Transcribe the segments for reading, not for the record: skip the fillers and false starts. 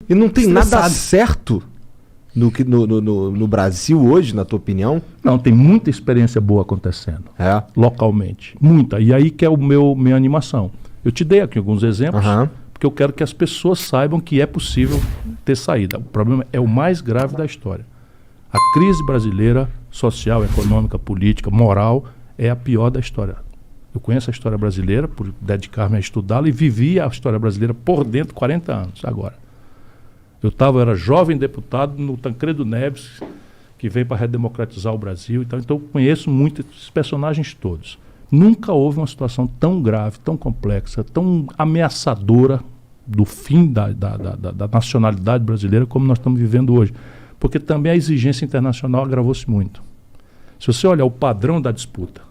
E não tem nada estressado. certo no Brasil hoje, na tua opinião? Não, tem muita experiência boa acontecendo, localmente. Muita. E aí que é minha animação. Eu te dei aqui alguns exemplos, porque eu quero que as pessoas saibam que é possível ter saída. O problema é o mais grave da história. A crise brasileira, social, econômica, política, moral, é a pior da história. Eu conheço a história brasileira por dedicar-me a estudá-la e vivi a história brasileira por dentro 40 anos agora. Eu era jovem deputado no Tancredo Neves, que veio para redemocratizar o Brasil. Então eu conheço muito esses personagens todos. Nunca houve uma situação tão grave, tão complexa, tão ameaçadora do fim da nacionalidade brasileira como nós estamos vivendo hoje. Porque também a exigência internacional agravou-se muito. Se você olhar o padrão da disputa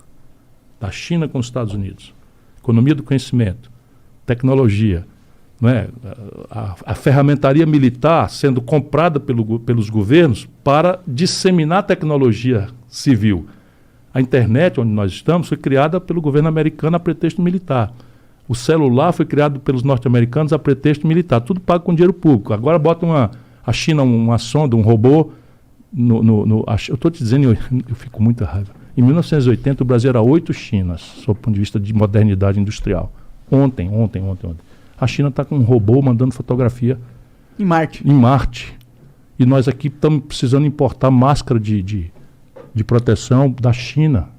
da China com os Estados Unidos, economia do conhecimento, tecnologia, não é? A ferramentaria militar sendo comprada pelos governos para disseminar tecnologia civil. A internet, onde nós estamos, foi criada pelo governo americano a pretexto militar. O celular foi criado pelos norte-americanos a pretexto militar. Tudo pago com dinheiro público. Agora bota a China uma sonda, um robô. Eu estou te dizendo, eu fico com muita raiva. Em 1980, o Brasil era 8 Chinas, sob o ponto de vista de modernidade industrial. Ontem. A China está com um robô mandando fotografia em Marte. E nós aqui estamos precisando importar máscara de proteção da China.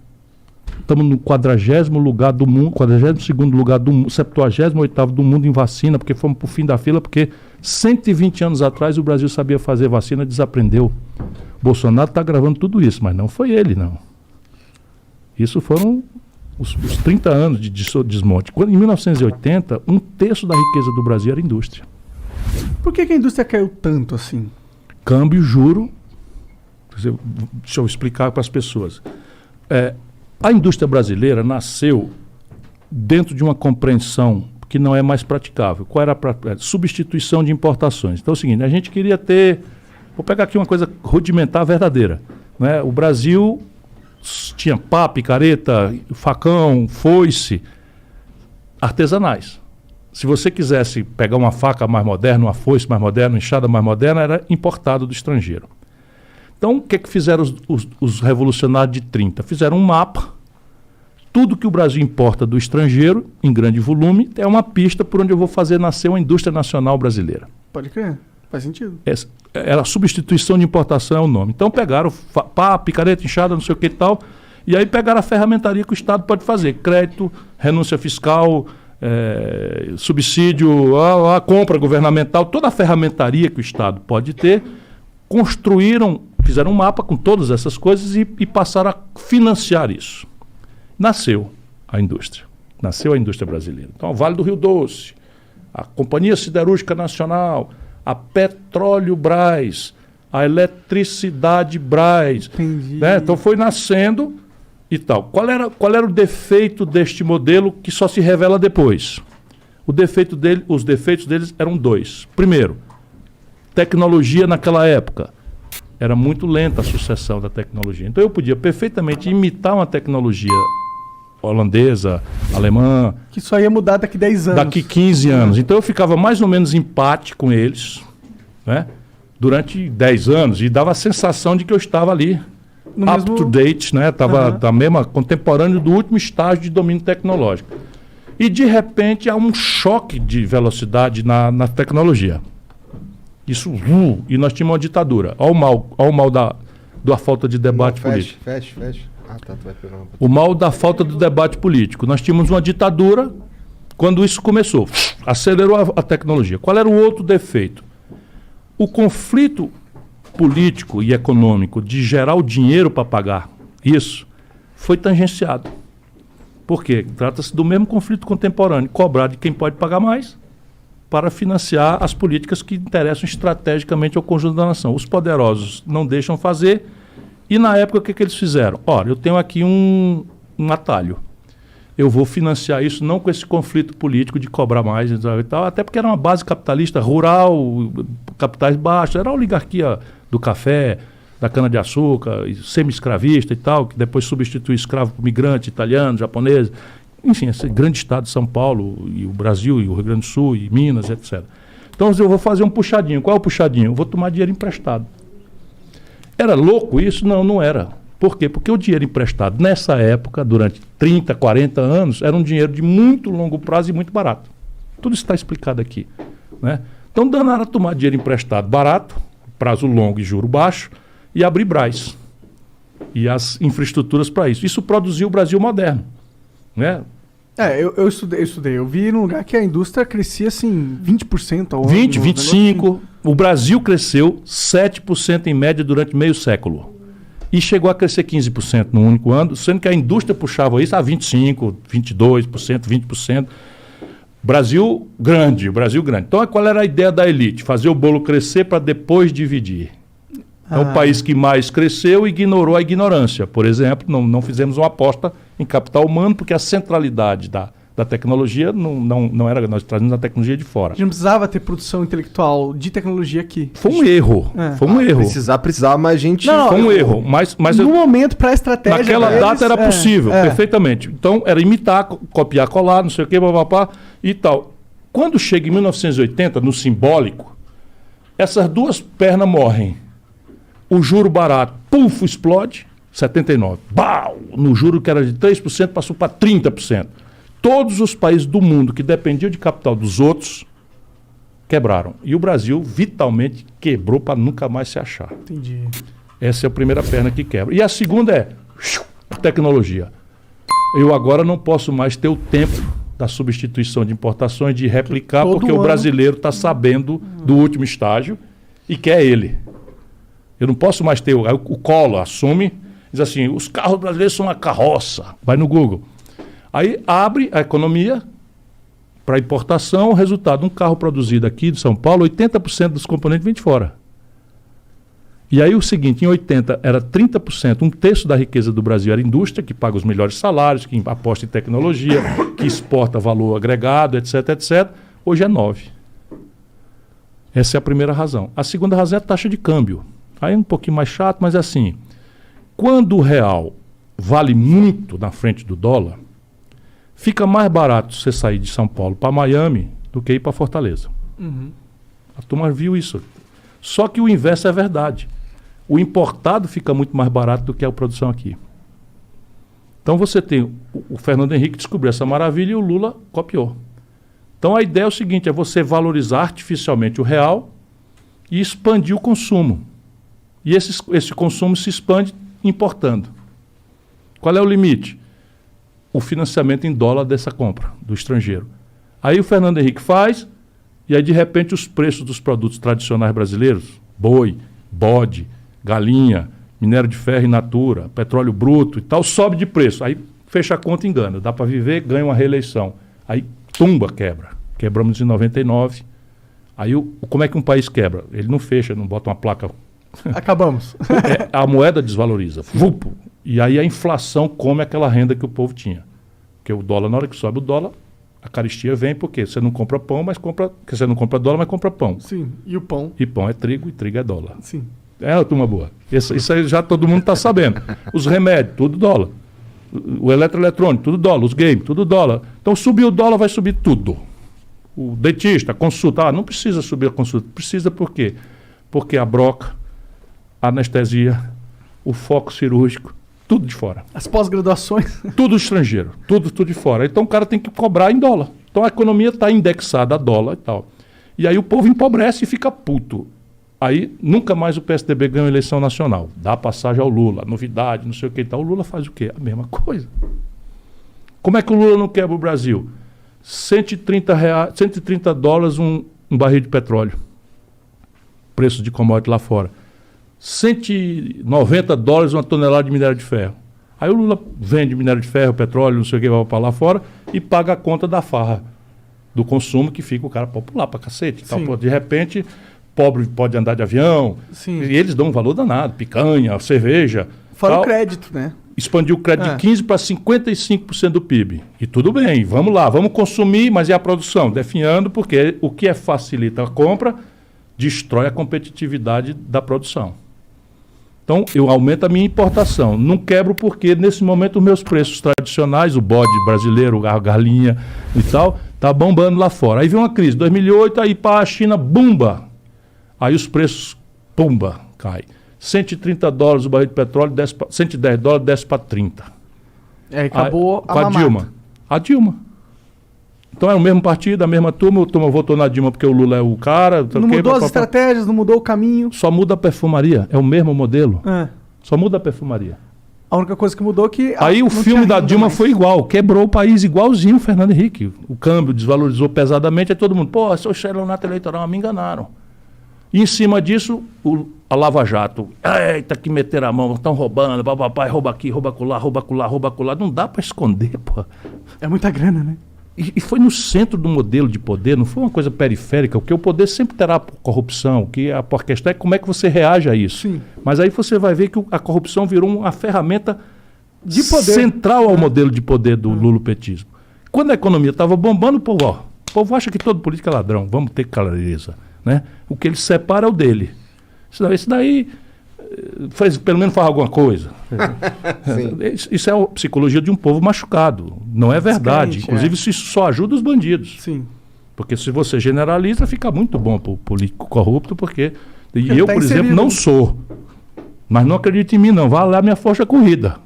Estamos no 40º lugar do mundo, 42º lugar do mundo, 78º do mundo em vacina, porque fomos para o fim da fila, porque 120 anos atrás o Brasil sabia fazer vacina, desaprendeu. Bolsonaro está gravando tudo isso, mas não foi ele, não. Isso foram os 30 anos de desmonte. Em 1980, 1/3 da riqueza do Brasil era indústria. Por que a indústria caiu tanto assim? Câmbio, juro. Deixa eu explicar para as pessoas. A indústria brasileira nasceu dentro de uma compreensão que não é mais praticável. Qual era a substituição de importações? Então é o seguinte, a gente queria ter... Vou pegar aqui uma coisa rudimentar verdadeira. Né? O Brasil tinha pá, picareta, facão, foice, artesanais. Se você quisesse pegar uma faca mais moderna, uma foice mais moderna, uma enxada mais moderna, era importado do estrangeiro. Então, o que fizeram os revolucionários de 30? Fizeram um mapa. Tudo que o Brasil importa do estrangeiro, em grande volume, é uma pista por onde eu vou fazer nascer uma indústria nacional brasileira. Pode crer, faz sentido. Era a substituição de importação é o nome. Então pegaram pá, picareta, enxada, não sei o que e tal, e aí pegaram a ferramentaria que o Estado pode fazer. Crédito, renúncia fiscal, subsídio, a compra governamental, toda a ferramentaria que o Estado pode ter, fizeram um mapa com todas essas coisas e passaram a financiar isso. Nasceu a indústria brasileira. Então, o Vale do Rio Doce, a Companhia Siderúrgica Nacional, a Petróleo Brás, a Eletricidade Brás. Né? Então, foi nascendo e tal. Qual era o defeito deste modelo que só se revela depois? Os defeitos deles eram 2. Primeiro, tecnologia naquela época. Era muito lenta a sucessão da tecnologia. Então eu podia perfeitamente imitar uma tecnologia holandesa, alemã... Que só ia mudar daqui 10 anos. Daqui 15 anos. Então eu ficava mais ou menos em empate com eles, né, durante 10 anos e dava a sensação de que eu estava ali, up to date, né, estava da mesma, contemporâneo do último estágio de domínio tecnológico. E de repente há um choque de velocidade na tecnologia. Isso, e nós tínhamos uma ditadura. Olha o mal da falta de debate político. Fecha. Tu vai pegar uma... O mal da falta do debate político. Nós tínhamos uma ditadura quando isso começou. Acelerou a tecnologia. Qual era o outro defeito? O conflito político e econômico de gerar o dinheiro para pagar isso foi tangenciado. Por quê? Trata-se do mesmo conflito contemporâneo. Cobrar de quem pode pagar mais para financiar as políticas que interessam estrategicamente ao conjunto da nação. Os poderosos não deixam fazer. E na época, o que eles fizeram? Olha, eu tenho aqui um atalho. Eu vou financiar isso não com esse conflito político de cobrar mais e tal, até porque era uma base capitalista rural, capitais baixos, era a oligarquia do café, da cana-de-açúcar, semi-escravista e tal, que depois substitui escravo por migrante, italiano, japonês, enfim, esse grande estado de São Paulo, e o Brasil, e o Rio Grande do Sul, e Minas, etc. Então eu vou fazer um puxadinho. Qual é o puxadinho? Eu vou tomar dinheiro emprestado. Era louco isso? Não, não era. Por quê? Porque o dinheiro emprestado, nessa época, durante 30, 40 anos, era um dinheiro de muito longo prazo e muito barato. Tudo isso está explicado aqui. Né? Então, danaram a tomar dinheiro emprestado barato, prazo longo e juro baixo, e abrir Brás. E as infraestruturas para isso. Isso produziu o Brasil moderno. Né? Eu estudei. Eu vi num lugar que a indústria crescia assim 20% ao ano. 20, 25%. O Brasil cresceu 7% em média durante meio século. E chegou a crescer 15% no único ano, sendo que a indústria puxava isso a 25%, 22%, 20%. Brasil grande. Então, qual era a ideia da elite? Fazer o bolo crescer para depois dividir. É o país que mais cresceu e ignorou a ignorância. Por exemplo, não fizemos uma aposta em capital humano, porque a centralidade da tecnologia não era... Nós trazíamos a tecnologia de fora. A gente não precisava ter produção intelectual de tecnologia aqui. Foi um erro. Foi um erro. Precisava, mas a gente... Foi um erro. Mas no momento, para a estratégia naquela data era possível, perfeitamente. Então, era imitar, copiar, colar, não sei o quê, papapá e tal. Quando chega em 1980, no simbólico, essas duas pernas morrem. O juro barato, puf, explode, 79. Bau! No juro que era de 3%, passou para 30%. Todos os países do mundo que dependiam de capital dos outros quebraram. E o Brasil vitalmente quebrou para nunca mais se achar. Entendi. Essa é a primeira perna que quebra. E a segunda é a tecnologia. Eu agora não posso mais ter o tempo da substituição de importações, de replicar, porque o brasileiro está sabendo do último estágio e quer ele. Eu não posso mais ter... O Collor assume, diz assim, os carros brasileiros são uma carroça. Vai no Google. Aí abre a economia para importação, o resultado, um carro produzido aqui de São Paulo, 80% dos componentes vem de fora. E aí o seguinte, em 80 era 30%, um terço da riqueza do Brasil era indústria, que paga os melhores salários, que aposta em tecnologia, que exporta valor agregado, etc, etc. Hoje é 9%. Essa é a primeira razão. A segunda razão é a taxa de câmbio. Aí é um pouquinho mais chato, mas é assim, quando o real vale muito na frente do dólar, fica mais barato você sair de São Paulo para Miami do que ir para Fortaleza. A turma viu isso. Só que o inverso é verdade. O importado fica muito mais barato do que a produção aqui. Então você tem... O Fernando Henrique descobriu essa maravilha e o Lula copiou. Então a ideia é o seguinte, é você valorizar artificialmente o real e expandir o consumo. E esse consumo se expande importando. Qual é o limite? O financiamento em dólar dessa compra do estrangeiro. Aí o Fernando Henrique faz, e aí de repente os preços dos produtos tradicionais brasileiros, boi, bode, galinha, minério de ferro in natura, petróleo bruto e tal, sobe de preço. Aí fecha a conta e engana. Dá para viver, ganha uma reeleição. Aí tumba, quebra. Quebramos em 99. Aí como é que um país quebra? Ele não fecha, não bota uma placa... Acabamos. A moeda desvaloriza. Vupo. E aí a inflação come aquela renda que o povo tinha. Porque o dólar, na hora que sobe o dólar, a carestia vem porque você não compra pão, mas compra... Porque você não compra dólar, mas compra pão. Sim, e o pão? E pão é trigo, e trigo é dólar. Sim. É uma turma boa. Isso aí já todo mundo está sabendo. Os remédios, tudo dólar. O eletroeletrônico, tudo dólar. Os games, tudo dólar. Então subir o dólar, vai subir tudo. O dentista, a consulta. Não precisa subir a consulta. Precisa por quê? Porque a broca, a anestesia, o foco cirúrgico, tudo de fora. As pós-graduações? Tudo estrangeiro, tudo de fora. Então o cara tem que cobrar em dólar. Então a economia está indexada a dólar e tal. E aí o povo empobrece e fica puto. Aí nunca mais o PSDB ganha uma eleição nacional. Dá passagem ao Lula, novidade, não sei o que e tal. O Lula faz o quê? A mesma coisa. Como é que o Lula não quebra o Brasil? 130 dólares um barril de petróleo. Preço de commodity lá fora. 190 dólares uma tonelada de minério de ferro. Aí o Lula vende minério de ferro, petróleo, não sei o que, vai para lá fora e paga a conta da farra, do consumo, que fica o cara popular pra cacete. Tal. De repente, pobre pode andar de avião. Sim. E eles dão um valor danado, picanha, cerveja. Fora o crédito, né? Expandiu o crédito de 15% para 55% do PIB. E tudo bem, vamos lá, vamos consumir, mas e a produção? Definhando, porque o que facilita a compra destrói a competitividade da produção. Então, eu aumento a minha importação. Não quebro porque, nesse momento, os meus preços tradicionais, o bode brasileiro, a galinha e tal, Tá bombando lá fora. Aí vem uma crise, 2008, aí para a China, bumba. Aí os preços, pumba, cai. $130 o barril de petróleo, $110 desce para 30. Acabou com a Dilma. A Dilma. Então é o mesmo partido, a mesma turma, o turma votou na Dilma porque o Lula é o cara. Não mudou as estratégias, não mudou o caminho. Só muda a perfumaria, é o mesmo modelo. Só muda a perfumaria. A única coisa que mudou é que... Aí o filme da Dilma foi igual, quebrou o país igualzinho o Fernando Henrique. O câmbio desvalorizou pesadamente, aí todo mundo, pô, seu estelionato eleitoral, me enganaram. E em cima disso, a Lava Jato, eita, que meteram a mão, estão roubando, papai, rouba aqui, rouba acolá, rouba acolá, rouba acolá. Não dá para esconder, pô. É muita grana, né? E foi no centro do modelo de poder, não foi uma coisa periférica, porque o poder sempre terá corrupção, que a questão é como é que você reage a isso. Sim. Mas aí você vai ver que a corrupção virou uma ferramenta de poder central ao modelo de poder do lulopetismo. Quando a economia estava bombando, o povo acha que todo político é ladrão, vamos ter clareza. Né? O que ele separa é o dele. Isso daí pelo menos faz alguma coisa. Isso é a psicologia de um povo machucado. Não é verdade. Inclusive, isso só ajuda os bandidos. Sim. Porque se você generaliza, fica muito bom para o político corrupto, porque eu, por exemplo, não sou. Mas não acredite em mim, não. Vá lá minha força corrida.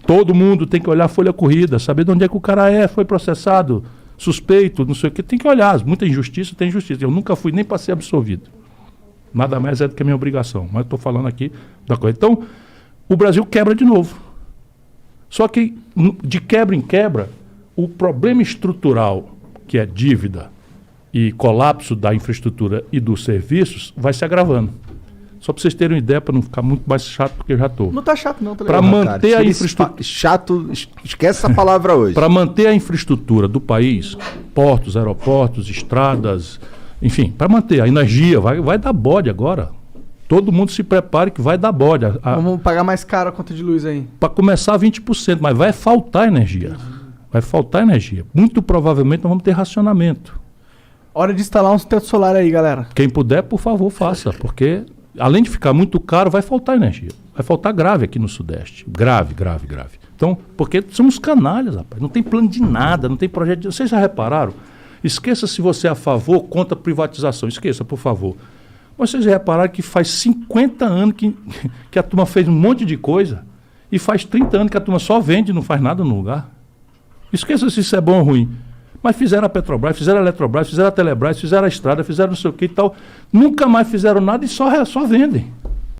Todo mundo tem que olhar a folha corrida, saber de onde é que o cara foi processado, suspeito, não sei o que. Tem que olhar. Muita injustiça, tem injustiça. Eu nunca fui nem para ser absolvido. Nada mais é do que a minha obrigação. Mas estou falando aqui da coisa. Então, o Brasil quebra de novo. Só que, de quebra em quebra, o problema estrutural, que é dívida e colapso da infraestrutura e dos serviços, vai se agravando. Só para vocês terem uma ideia, para não ficar muito mais chato do que eu já estou. Não está chato não, tá legal. Para manter a infraestrutura... Chato, esquece essa palavra hoje. Para manter a infraestrutura do país, portos, aeroportos, estradas... Enfim, para manter a energia, vai dar bode agora. Todo mundo se prepare que vai dar bode. Vamos pagar mais caro a conta de luz aí. Para começar 20%, mas vai faltar energia. Vai faltar energia. Muito provavelmente nós vamos ter racionamento. Hora de instalar um teto solar aí, galera. Quem puder, por favor, faça. Porque, além de ficar muito caro, vai faltar energia. Vai faltar grave aqui no Sudeste. Grave. Então, porque somos canalhas, rapaz. Não tem plano de nada, não tem projeto de... Vocês já repararam? Esqueça se você é a favor ou contra a privatização. Esqueça, por favor. Mas vocês repararam que faz 50 anos que a turma fez um monte de coisa e faz 30 anos que a turma só vende e não faz nada no lugar. Esqueça se isso é bom ou ruim. Mas fizeram a Petrobras, fizeram a Eletrobras, fizeram a Telebrás, fizeram a estrada, fizeram não sei o que e tal. Nunca mais fizeram nada e só vendem.